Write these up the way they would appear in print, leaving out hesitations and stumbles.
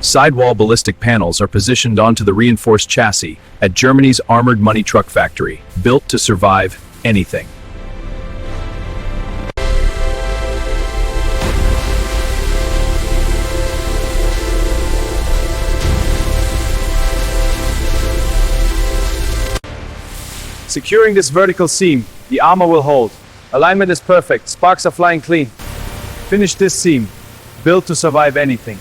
Sidewall ballistic panels are positioned onto the reinforced chassis at Germany's armored money truck factory, built to survive anything. Securing this vertical seam, the armor will hold. Alignment is perfect, sparks are flying clean. Finish this seam, built to survive anything.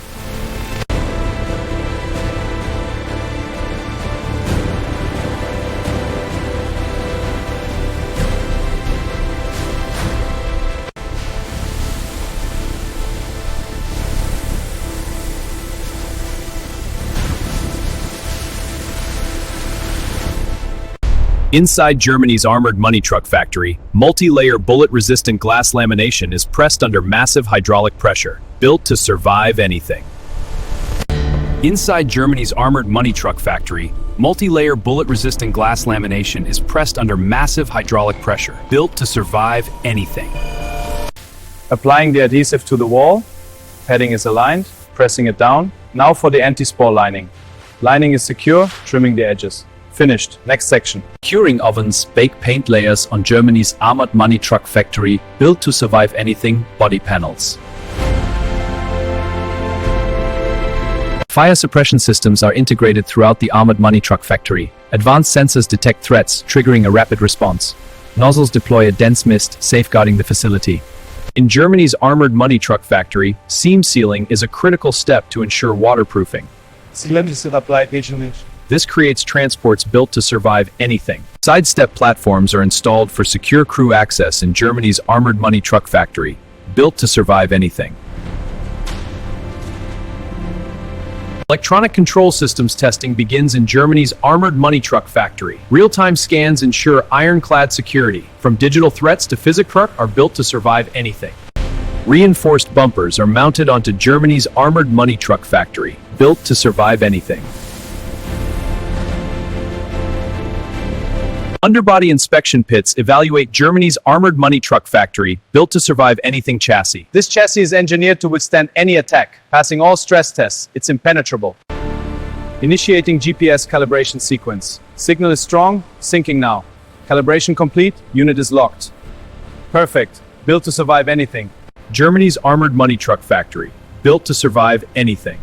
Inside Germany's armored money truck factory, multi-layer bullet-resistant glass lamination is pressed under massive hydraulic pressure, built to survive anything. Inside Germany's armored money truck factory, multi-layer bullet-resistant glass lamination is pressed under massive hydraulic pressure, built to survive anything. Applying the adhesive to the wall, padding is aligned, pressing it down. Now for the anti-spore lining. Lining is secure, trimming the edges. Finished. Next section. Curing ovens bake paint layers on Germany's armored money truck factory, built to survive anything, body panels. Fire suppression systems are integrated throughout the armored money truck factory. Advanced sensors detect threats, triggering a rapid response. Nozzles deploy a dense mist, safeguarding the facility. In Germany's armored money truck factory, seam sealing is a critical step to ensure waterproofing. This creates transports built to survive anything. Sidestep platforms are installed for secure crew access in Germany's armored money truck factory, built to survive anything. Electronic control systems testing begins in Germany's armored money truck factory. Real-time scans ensure ironclad security. From digital threats to physics truck are built to survive anything. Reinforced bumpers are mounted onto Germany's armored money truck factory, built to survive anything. Underbody inspection pits evaluate Germany's armored money truck factory, built to survive anything chassis. This chassis is engineered to withstand any attack, passing all stress tests. It's impenetrable. Initiating GPS calibration sequence. Signal is strong, syncing now. Calibration complete, unit is locked. Perfect. Built to survive anything. Germany's armored money truck factory, built to survive anything.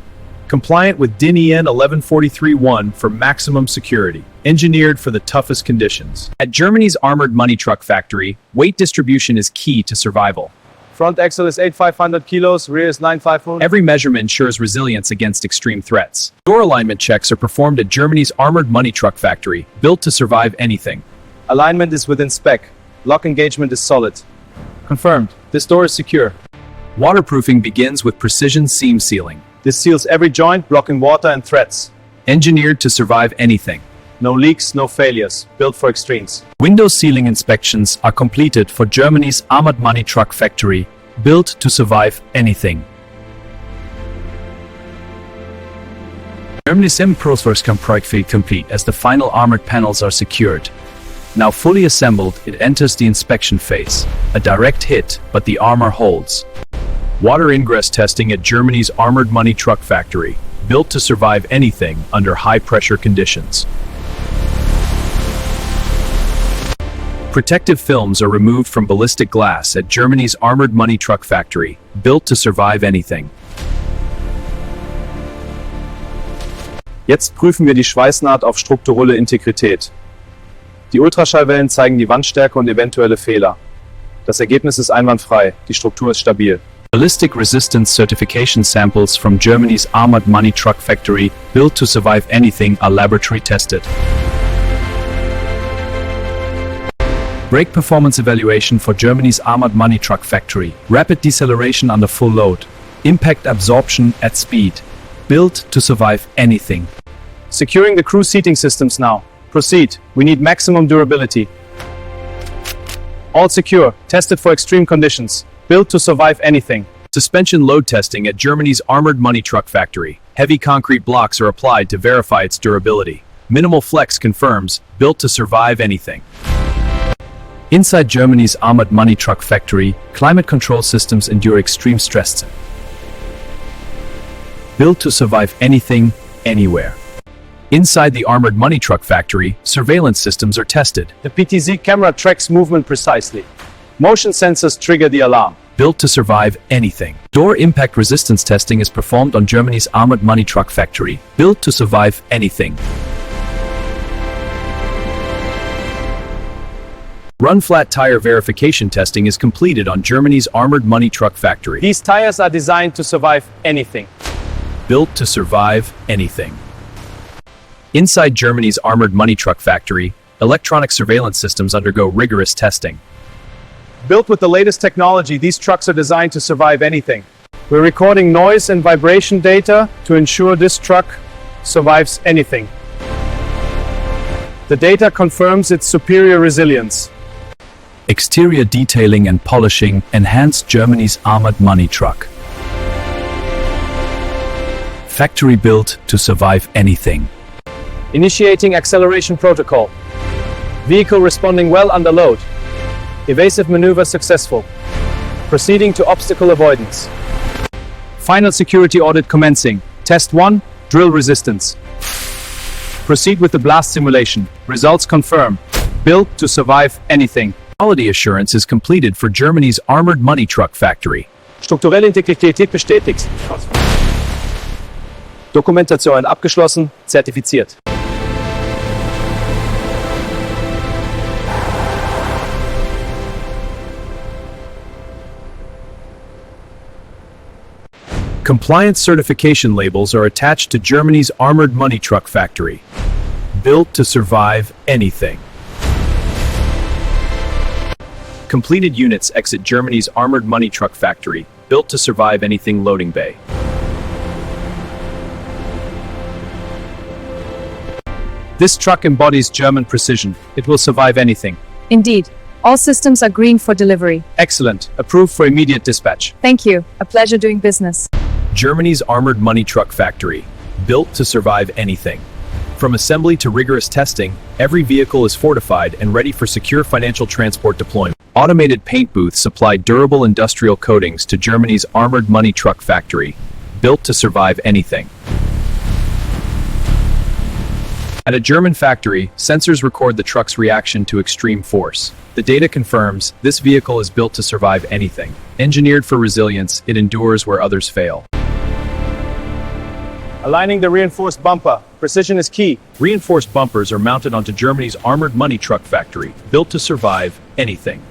Compliant with DIN EN 1143-1 for maximum security. Engineered for the toughest conditions. At Germany's armored money truck factory, weight distribution is key to survival. Front axle is 8,500 kilos, rear is 9,500. Every measurement ensures resilience against extreme threats. Door alignment checks are performed at Germany's armored money truck factory, built to survive anything. Alignment is within spec. Lock engagement is solid. Confirmed. This door is secure. Waterproofing begins with precision seam sealing. This seals every joint, blocking water and threats. Engineered to survive anything. No leaks, no failures. Built for extremes. Window sealing inspections are completed for Germany's armored money truck factory, built to survive anything. Germany's Projekt complete as the final armored panels are secured. Now fully assembled, it enters the inspection phase. A direct hit, but the armor holds. Water ingress testing at Germany's armored money truck factory, built to survive anything under high-pressure conditions. Protective films are removed from ballistic glass at Germany's armored money truck factory, built to survive anything. Jetzt prüfen wir die Schweißnaht auf strukturelle Integrität. Die Ultraschallwellen zeigen die Wandstärke und eventuelle Fehler. Das Ergebnis ist einwandfrei, die Struktur ist stabil. Ballistic resistance certification samples from Germany's armored money truck factory, built to survive anything, are laboratory tested. Brake performance evaluation for Germany's armored money truck factory. Rapid deceleration under full load. Impact absorption at speed. Built to survive anything. Securing the crew seating systems now. Proceed. We need maximum durability. All secure. Tested for extreme conditions. Built to survive anything. Suspension load testing at Germany's armored money truck factory. Heavy concrete blocks are applied to verify its durability. Minimal flex confirms, built to survive anything. Inside Germany's armored money truck factory, climate control systems endure extreme stress. built to survive anything, anywhere. Inside the armored money truck factory, surveillance systems are tested. The PTZ camera tracks movement precisely. Motion sensors trigger the alarm. Built to survive anything. Door impact resistance testing is performed on Germany's armored money truck factory. Built to survive anything. Run-flat tire verification testing is completed on Germany's armored money truck factory. These tires are designed to survive anything. Built to survive anything. Inside Germany's armored money truck factory, electronic surveillance systems undergo rigorous testing. Built with the latest technology, these trucks are designed to survive anything. We're recording noise and vibration data to ensure this truck survives anything. The data confirms its superior resilience. Exterior detailing and polishing enhance Germany's armored money truck. Factory built to survive anything. Initiating acceleration protocol. Vehicle responding well under load. Evasive maneuver successful. Proceeding to obstacle avoidance. Final security audit commencing. Test 1, drill resistance. Proceed with the blast simulation. Results confirm. Built to survive anything. Quality assurance is completed for Germany's armored money truck factory. Strukturelle Integrität bestätigt. Dokumentation abgeschlossen, zertifiziert. Compliance certification labels are attached to Germany's armored money truck factory. Built to survive anything. Completed units exit Germany's armored money truck factory. Built to survive anything loading bay. This truck embodies German precision. It will survive anything. Indeed. All systems are green for delivery. Excellent. Approved for immediate dispatch. Thank you. A pleasure doing business. Germany's armored money truck factory. Built to survive anything. From assembly to rigorous testing, every vehicle is fortified and ready for secure financial transport deployment. Automated paint booths supply durable industrial coatings to Germany's armored money truck factory. Built to survive anything. At a German factory, sensors record the truck's reaction to extreme force. The data confirms this vehicle is built to survive anything. Engineered for resilience, it endures where others fail. Aligning the reinforced bumper. Precision is key. Reinforced bumpers are mounted onto Germany's armored money truck factory, built to survive anything.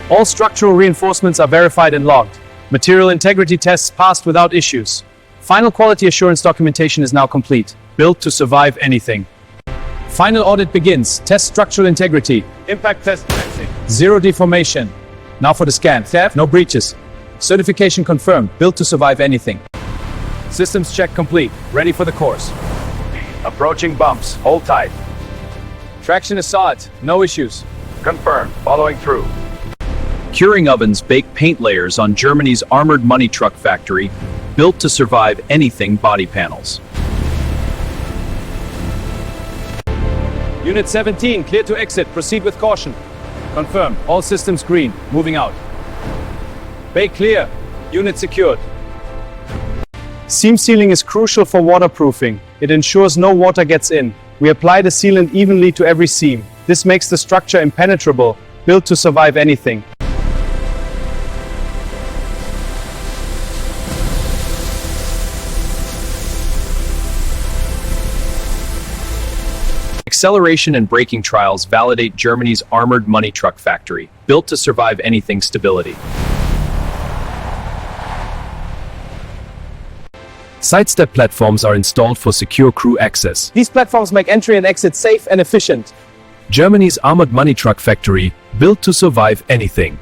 All structural reinforcements are verified and logged. Material integrity tests passed without issues. Final quality assurance documentation is now complete. Built to survive anything. Final audit begins. Test structural integrity. Impact test. Zero deformation. Now for the scan. Theft. No breaches. Certification confirmed. Built to survive anything. Systems check complete. Ready for the course. Approaching bumps. Hold tight. Traction is solid. No issues. Confirmed. Following through. Curing ovens bake paint layers on Germany's armored money truck factory, built to survive anything body panels. Unit 17, clear to exit. Proceed with caution. Confirmed. All systems green. Moving out. Bay clear. Unit secured. Seam sealing is crucial for waterproofing. It ensures no water gets in. We apply the sealant evenly to every seam. This makes the structure impenetrable, built to survive anything. Acceleration and braking trials validate Germany's armored money truck factory, built to survive anything stability. Sidestep platforms are installed for secure crew access. These platforms make entry and exit safe and efficient. Germany's armored money truck factory, built to survive anything.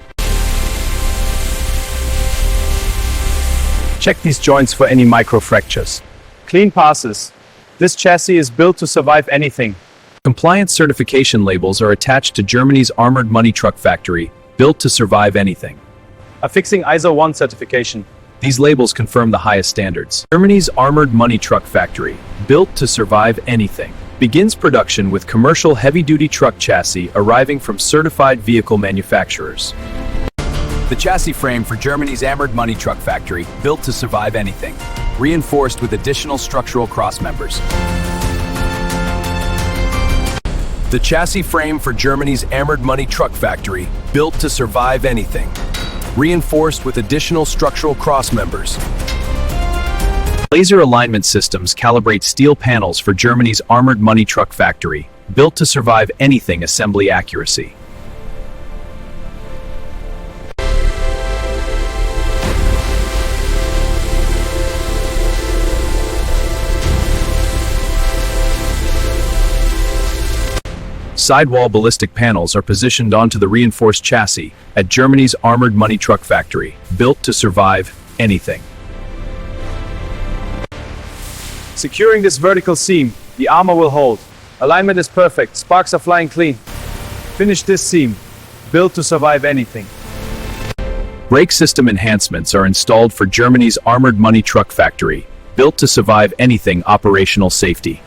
Check these joints for any micro fractures. Clean passes. This chassis is built to survive anything. Compliance certification labels are attached to Germany's armored money truck factory, built to survive anything. Affixing ISO 1 certification. These labels confirm the highest standards. Germany's armored money truck factory, built to survive anything. begins production with commercial heavy-duty truck chassis arriving from certified vehicle manufacturers. The chassis frame for Germany's armored money truck factory, built to survive anything, reinforced with additional structural crossmembers. The chassis frame for Germany's armored money truck factory, built to survive anything, reinforced with additional structural crossmembers. Laser alignment systems calibrate steel panels for Germany's armored money truck factory, built to survive anything assembly accuracy. Sidewall ballistic panels are positioned onto the reinforced chassis at Germany's armored money truck factory, built to survive anything. Securing this vertical seam, the armor will hold. Alignment is perfect, sparks are flying clean. Finish this seam, built to survive anything. Brake system enhancements are installed for Germany's armored money truck factory, built to survive anything operational safety.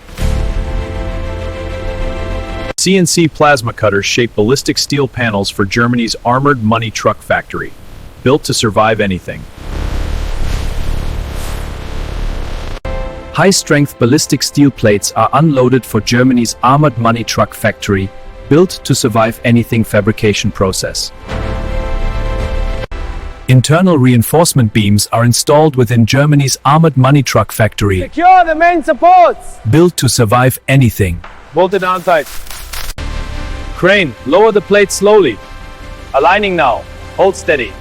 CNC plasma cutters shape ballistic steel panels for Germany's armored money truck factory, built to survive anything. High-strength ballistic steel plates are unloaded for Germany's armored money truck factory, built to survive anything fabrication process. Internal reinforcement beams are installed within Germany's armored money truck factory, Secure the main supports! built to survive anything. Bolted down tight. Crane, lower the plate slowly. Aligning now. Hold steady.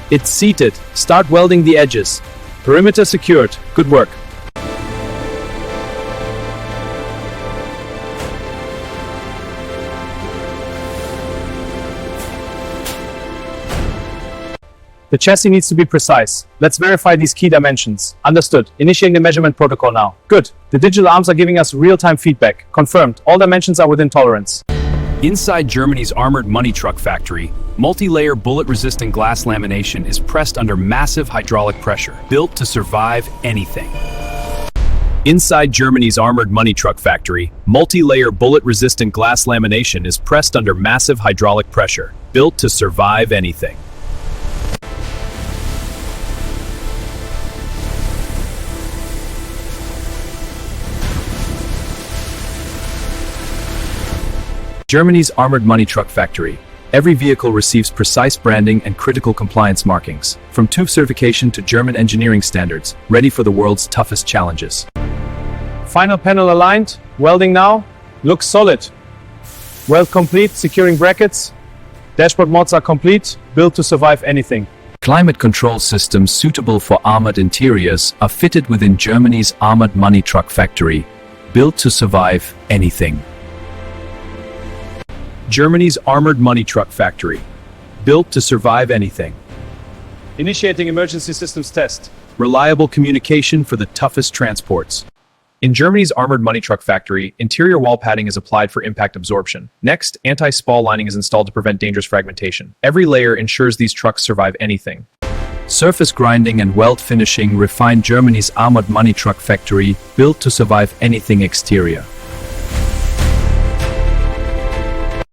It's seated. Start welding the edges. Perimeter secured. Good work. The chassis needs to be precise. Let's verify these key dimensions. Understood. Initiating the measurement protocol now. Good. The digital arms are giving us real-time feedback. Confirmed. All dimensions are within tolerance. Inside Germany's armored money truck factory, multi-layer bullet-resistant glass lamination is pressed under massive hydraulic pressure, built to survive anything. Inside Germany's armored money truck factory, multi-layer bullet-resistant glass lamination is pressed under massive hydraulic pressure, built to survive anything. Germany's armored money truck factory. Every vehicle receives precise branding and critical compliance markings, from TÜV certification to German engineering standards, ready for the world's toughest challenges. Final panel aligned. Welding now. Looks solid. Weld complete. Securing brackets. Dashboard mods are complete. Built to survive anything. Climate control systems suitable for armored interiors are fitted within Germany's armored money truck factory, built to survive anything. Germany's armored money truck factory, built to survive anything. Initiating emergency systems test. Reliable communication for the toughest transports. In Germany's armored money truck factory, interior wall padding is applied for impact absorption. Next, anti-spall lining is installed to prevent dangerous fragmentation. Every layer ensures these trucks survive anything. Surface grinding and weld finishing refine Germany's armored money truck factory, built to survive anything exterior.